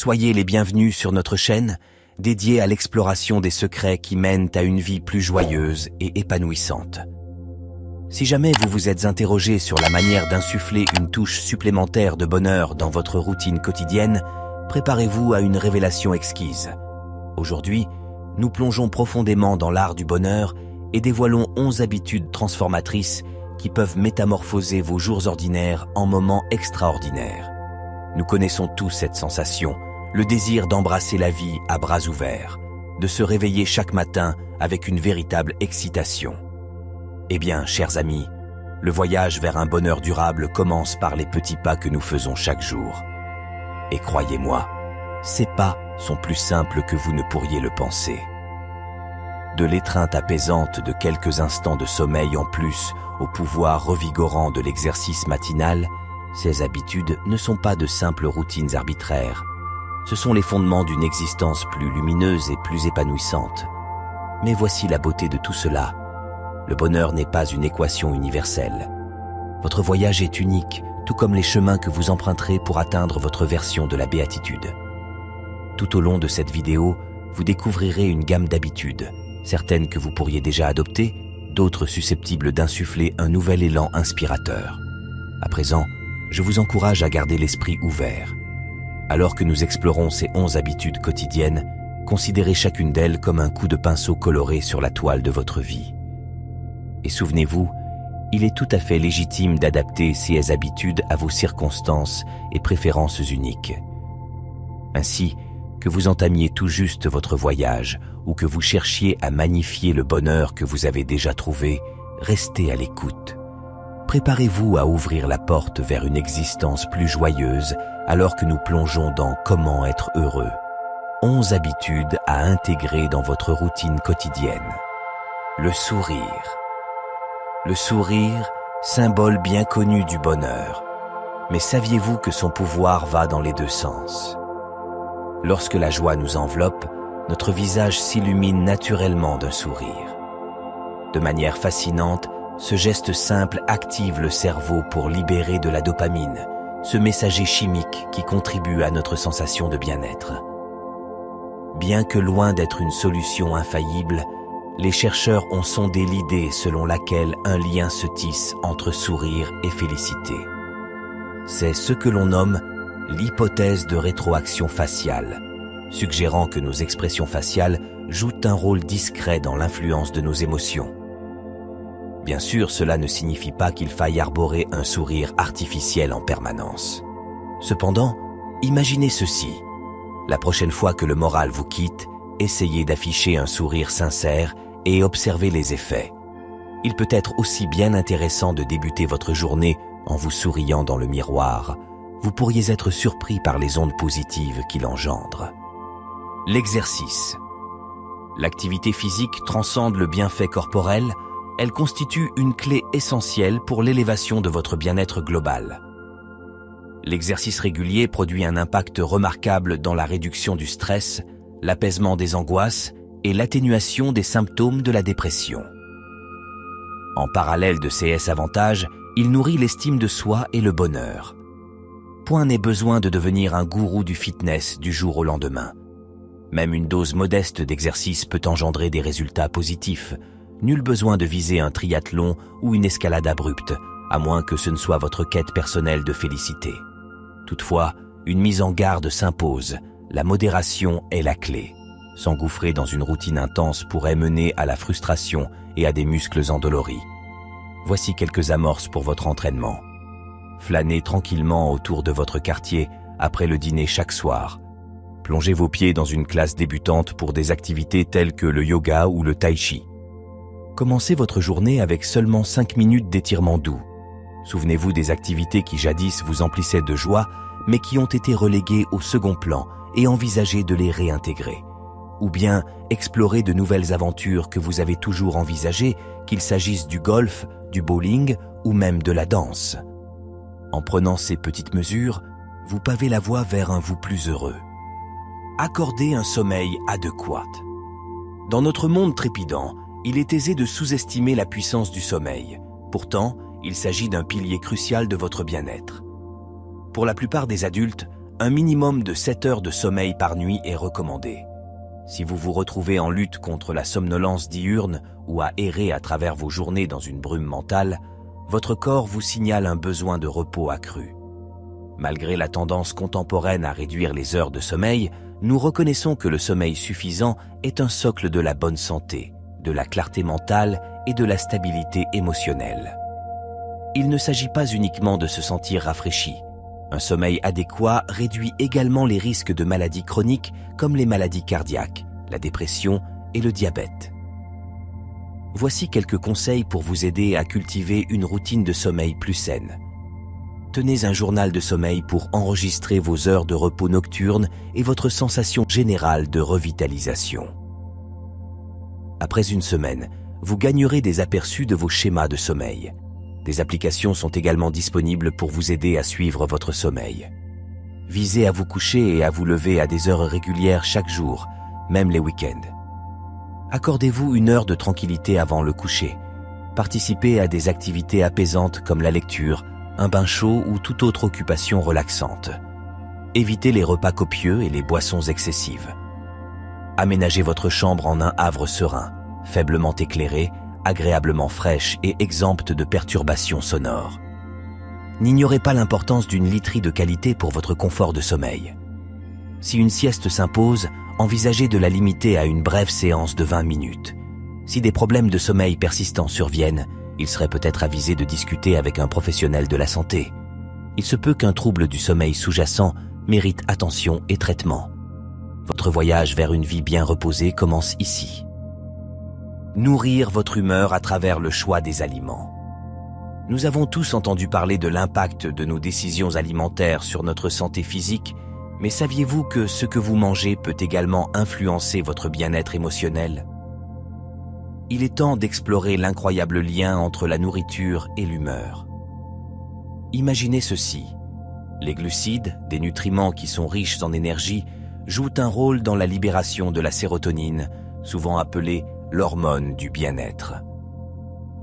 Soyez les bienvenus sur notre chaîne, dédiée à l'exploration des secrets qui mènent à une vie plus joyeuse et épanouissante. Si jamais vous vous êtes interrogé sur la manière d'insuffler une touche supplémentaire de bonheur dans votre routine quotidienne, préparez-vous à une révélation exquise. Aujourd'hui, nous plongeons profondément dans l'art du bonheur et dévoilons 11 habitudes transformatrices qui peuvent métamorphoser vos jours ordinaires en moments extraordinaires. Nous connaissons tous cette sensation, le désir d'embrasser la vie à bras ouverts, de se réveiller chaque matin avec une véritable excitation. Eh bien, chers amis, le voyage vers un bonheur durable commence par les petits pas que nous faisons chaque jour. Et croyez-moi, ces pas sont plus simples que vous ne pourriez le penser. De l'étreinte apaisante de quelques instants de sommeil en plus au pouvoir revigorant de l'exercice matinal, ces habitudes ne sont pas de simples routines arbitraires. Ce sont les fondements d'une existence plus lumineuse et plus épanouissante. Mais voici la beauté de tout cela. Le bonheur n'est pas une équation universelle. Votre voyage est unique, tout comme les chemins que vous emprunterez pour atteindre votre version de la béatitude. Tout au long de cette vidéo, vous découvrirez une gamme d'habitudes, certaines que vous pourriez déjà adopter, d'autres susceptibles d'insuffler un nouvel élan inspirateur. À présent, je vous encourage à garder l'esprit ouvert. Alors que nous explorons ces 11 habitudes quotidiennes, considérez chacune d'elles comme un coup de pinceau coloré sur la toile de votre vie. Et souvenez-vous, il est tout à fait légitime d'adapter ces habitudes à vos circonstances et préférences uniques. Ainsi, que vous entamiez tout juste votre voyage ou que vous cherchiez à magnifier le bonheur que vous avez déjà trouvé, restez à l'écoute. Préparez-vous à ouvrir la porte vers une existence plus joyeuse alors que nous plongeons dans Comment être heureux. 11 habitudes à intégrer dans votre routine quotidienne. Le sourire. Le sourire, symbole bien connu du bonheur. Mais saviez-vous que son pouvoir va dans les deux sens? Lorsque la joie nous enveloppe, notre visage s'illumine naturellement d'un sourire. De manière fascinante, ce geste simple active le cerveau pour libérer de la dopamine, ce messager chimique qui contribue à notre sensation de bien-être. Bien que loin d'être une solution infaillible, les chercheurs ont sondé l'idée selon laquelle un lien se tisse entre sourire et félicité. C'est ce que l'on nomme l'hypothèse de rétroaction faciale, suggérant que nos expressions faciales jouent un rôle discret dans l'influence de nos émotions. Bien sûr, cela ne signifie pas qu'il faille arborer un sourire artificiel en permanence. Cependant, imaginez ceci. La prochaine fois que le moral vous quitte, essayez d'afficher un sourire sincère et observez les effets. Il peut être aussi bien intéressant de débuter votre journée en vous souriant dans le miroir. Vous pourriez être surpris par les ondes positives qu'il engendre. L'exercice. L'activité physique transcende le bienfait corporel. Elle constitue une clé essentielle pour l'élévation de votre bien-être global. L'exercice régulier produit un impact remarquable dans la réduction du stress, l'apaisement des angoisses et l'atténuation des symptômes de la dépression. En parallèle de ces avantages, il nourrit l'estime de soi et le bonheur. Point n'est besoin de devenir un gourou du fitness du jour au lendemain. Même une dose modeste d'exercice peut engendrer des résultats positifs. Nul besoin de viser un triathlon ou une escalade abrupte, à moins que ce ne soit votre quête personnelle de félicité. Toutefois, une mise en garde s'impose, la modération est la clé. S'engouffrer dans une routine intense pourrait mener à la frustration et à des muscles endoloris. Voici quelques amorces pour votre entraînement. Flânez tranquillement autour de votre quartier après le dîner chaque soir. Plongez vos pieds dans une classe débutante pour des activités telles que le yoga ou le tai chi. Commencez votre journée avec seulement 5 minutes d'étirement doux. Souvenez-vous des activités qui jadis vous emplissaient de joie, mais qui ont été reléguées au second plan et envisagez de les réintégrer. Ou bien explorez de nouvelles aventures que vous avez toujours envisagées, qu'il s'agisse du golf, du bowling ou même de la danse. En prenant ces petites mesures, vous pavez la voie vers un vous plus heureux. Accordez un sommeil adéquat. Dans notre monde trépidant, il est aisé de sous-estimer la puissance du sommeil. Pourtant, il s'agit d'un pilier crucial de votre bien-être. Pour la plupart des adultes, un minimum de 7 heures de sommeil par nuit est recommandé. Si vous vous retrouvez en lutte contre la somnolence diurne ou à errer à travers vos journées dans une brume mentale, votre corps vous signale un besoin de repos accru. Malgré la tendance contemporaine à réduire les heures de sommeil, nous reconnaissons que le sommeil suffisant est un socle de la bonne santé, de la clarté mentale et de la stabilité émotionnelle. Il ne s'agit pas uniquement de se sentir rafraîchi. Un sommeil adéquat réduit également les risques de maladies chroniques comme les maladies cardiaques, la dépression et le diabète. Voici quelques conseils pour vous aider à cultiver une routine de sommeil plus saine. Tenez un journal de sommeil pour enregistrer vos heures de repos nocturnes et votre sensation générale de revitalisation. Après une semaine, vous gagnerez des aperçus de vos schémas de sommeil. Des applications sont également disponibles pour vous aider à suivre votre sommeil. Visez à vous coucher et à vous lever à des heures régulières chaque jour, même les week-ends. Accordez-vous une heure de tranquillité avant le coucher. Participez à des activités apaisantes comme la lecture, un bain chaud ou toute autre occupation relaxante. Évitez les repas copieux et les boissons excessives. Aménagez votre chambre en un havre serein, faiblement éclairé, agréablement fraîche et exempte de perturbations sonores. N'ignorez pas l'importance d'une literie de qualité pour votre confort de sommeil. Si une sieste s'impose, envisagez de la limiter à une brève séance de 20 minutes. Si des problèmes de sommeil persistants surviennent, il serait peut-être avisé de discuter avec un professionnel de la santé. Il se peut qu'un trouble du sommeil sous-jacent mérite attention et traitement. Votre voyage vers une vie bien reposée commence ici. Nourrir votre humeur à travers le choix des aliments. Nous avons tous entendu parler de l'impact de nos décisions alimentaires sur notre santé physique, mais saviez-vous que ce que vous mangez peut également influencer votre bien-être émotionnel ? Il est temps d'explorer l'incroyable lien entre la nourriture et l'humeur. Imaginez ceci. Les glucides, des nutriments qui sont riches en énergie, jouent un rôle dans la libération de la sérotonine, souvent appelée l'hormone du bien-être.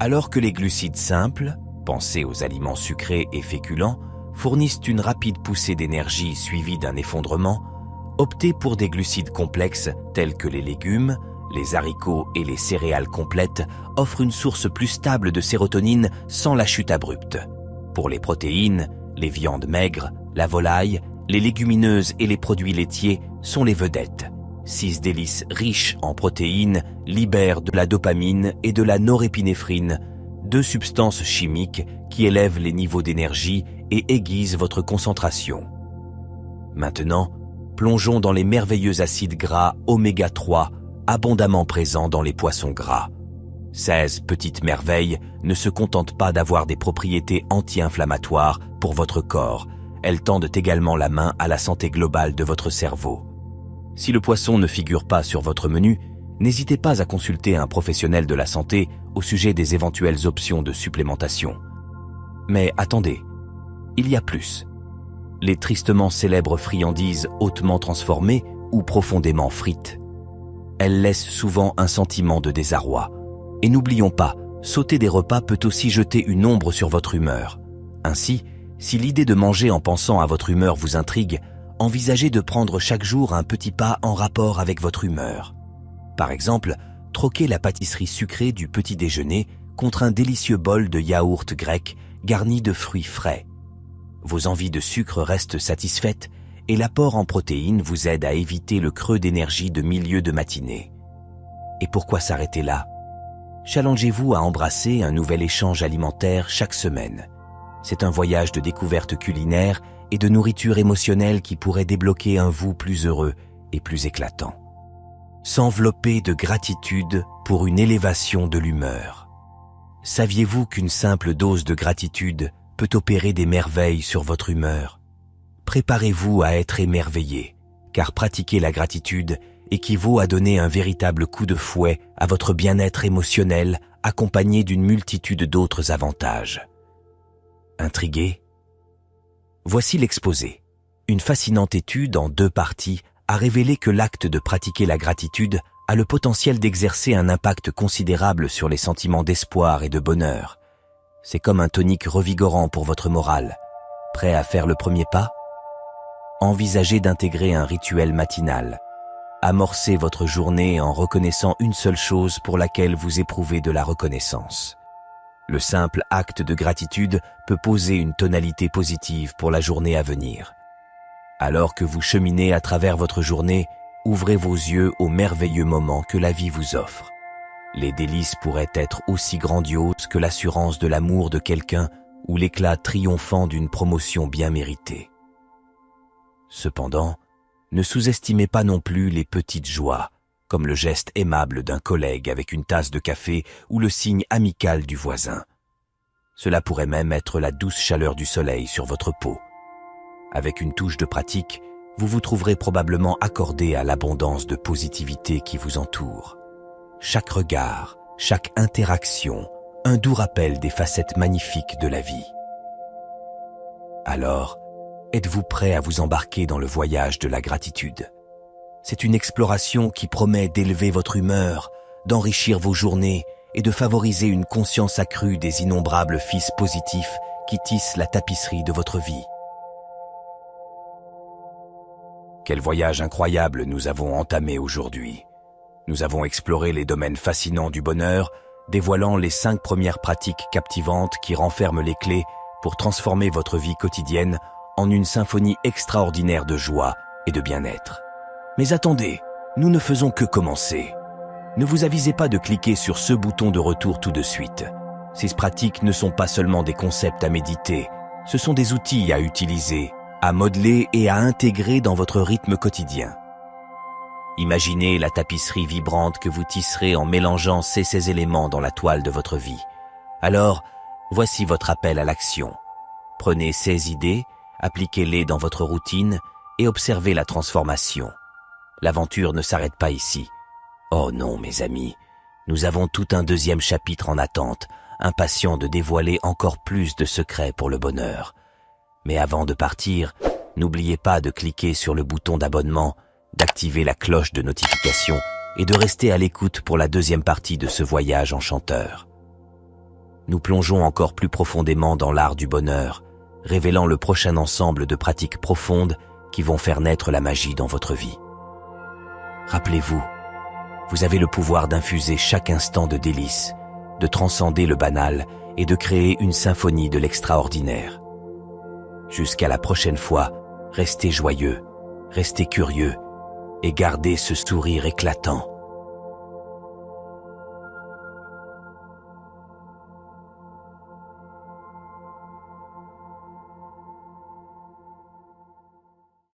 Alors que les glucides simples, pensez aux aliments sucrés et féculents, fournissent une rapide poussée d'énergie suivie d'un effondrement, optez pour des glucides complexes tels que les légumes, les haricots et les céréales complètes offrent une source plus stable de sérotonine sans la chute abrupte. Pour les protéines, les viandes maigres, la volaille, les légumineuses et les produits laitiers sont les vedettes. 6 délices riches en protéines libèrent de la dopamine et de la norépinéphrine, 2 substances chimiques qui élèvent les niveaux d'énergie et aiguisent votre concentration. Maintenant, plongeons dans les merveilleux acides gras oméga 3 abondamment présents dans les poissons gras. 16 petites merveilles ne se contentent pas d'avoir des propriétés anti-inflammatoires pour votre corps, elles tendent également la main à la santé globale de votre cerveau. Si le poisson ne figure pas sur votre menu, n'hésitez pas à consulter un professionnel de la santé au sujet des éventuelles options de supplémentation. Mais attendez, il y a plus. Les tristement célèbres friandises hautement transformées ou profondément frites. Elles laissent souvent un sentiment de désarroi. Et n'oublions pas, sauter des repas peut aussi jeter une ombre sur votre humeur. Ainsi, si l'idée de manger en pensant à votre humeur vous intrigue, envisagez de prendre chaque jour un petit pas en rapport avec votre humeur. Par exemple, troquez la pâtisserie sucrée du petit déjeuner contre un délicieux bol de yaourt grec garni de fruits frais. Vos envies de sucre restent satisfaites et l'apport en protéines vous aide à éviter le creux d'énergie de milieu de matinée. Et pourquoi s'arrêter là ? Challengez-vous à embrasser un nouvel échange alimentaire chaque semaine. C'est un voyage de découverte culinaire et de nourriture émotionnelle qui pourrait débloquer un vous plus heureux et plus éclatant. S'envelopper de gratitude pour une élévation de l'humeur. Saviez-vous qu'une simple dose de gratitude peut opérer des merveilles sur votre humeur ? Préparez-vous à être émerveillé, car pratiquer la gratitude équivaut à donner un véritable coup de fouet à votre bien-être émotionnel accompagné d'une multitude d'autres avantages. Intrigué ? Voici l'exposé. Une fascinante étude en 2 parties a révélé que l'acte de pratiquer la gratitude a le potentiel d'exercer un impact considérable sur les sentiments d'espoir et de bonheur. C'est comme un tonique revigorant pour votre morale. Prêt à faire le premier pas? Envisagez d'intégrer un rituel matinal. Amorcez votre journée en reconnaissant une seule chose pour laquelle vous éprouvez de la reconnaissance. Le simple acte de gratitude peut poser une tonalité positive pour la journée à venir. Alors que vous cheminez à travers votre journée, ouvrez vos yeux aux merveilleux moments que la vie vous offre. Les délices pourraient être aussi grandioses que l'assurance de l'amour de quelqu'un ou l'éclat triomphant d'une promotion bien méritée. Cependant, ne sous-estimez pas non plus les petites joies, comme le geste aimable d'un collègue avec une tasse de café ou le signe amical du voisin. Cela pourrait même être la douce chaleur du soleil sur votre peau. Avec une touche de pratique, vous vous trouverez probablement accordé à l'abondance de positivité qui vous entoure. Chaque regard, chaque interaction, un doux rappel des facettes magnifiques de la vie. Alors, êtes-vous prêt à vous embarquer dans le voyage de la gratitude? C'est une exploration qui promet d'élever votre humeur, d'enrichir vos journées et de favoriser une conscience accrue des innombrables fils positifs qui tissent la tapisserie de votre vie. Quel voyage incroyable nous avons entamé aujourd'hui. Nous avons exploré les domaines fascinants du bonheur, dévoilant les 5 premières pratiques captivantes qui renferment les clés pour transformer votre vie quotidienne en une symphonie extraordinaire de joie et de bien-être. Mais attendez, nous ne faisons que commencer. Ne vous avisez pas de cliquer sur ce bouton de retour tout de suite. Ces pratiques ne sont pas seulement des concepts à méditer, ce sont des outils à utiliser, à modeler et à intégrer dans votre rythme quotidien. Imaginez la tapisserie vibrante que vous tisserez en mélangeant ces éléments dans la toile de votre vie. Alors, voici votre appel à l'action. Prenez ces idées, appliquez-les dans votre routine et observez la transformation. L'aventure ne s'arrête pas ici. Oh non, mes amis, nous avons tout un 2e chapitre en attente, impatient de dévoiler encore plus de secrets pour le bonheur. Mais avant de partir, n'oubliez pas de cliquer sur le bouton d'abonnement, d'activer la cloche de notification et de rester à l'écoute pour la 2e partie de ce voyage enchanteur. Nous plongeons encore plus profondément dans l'art du bonheur, révélant le prochain ensemble de pratiques profondes qui vont faire naître la magie dans votre vie. Rappelez-vous, vous avez le pouvoir d'infuser chaque instant de délices, de transcender le banal et de créer une symphonie de l'extraordinaire. Jusqu'à la prochaine fois, restez joyeux, restez curieux et gardez ce sourire éclatant.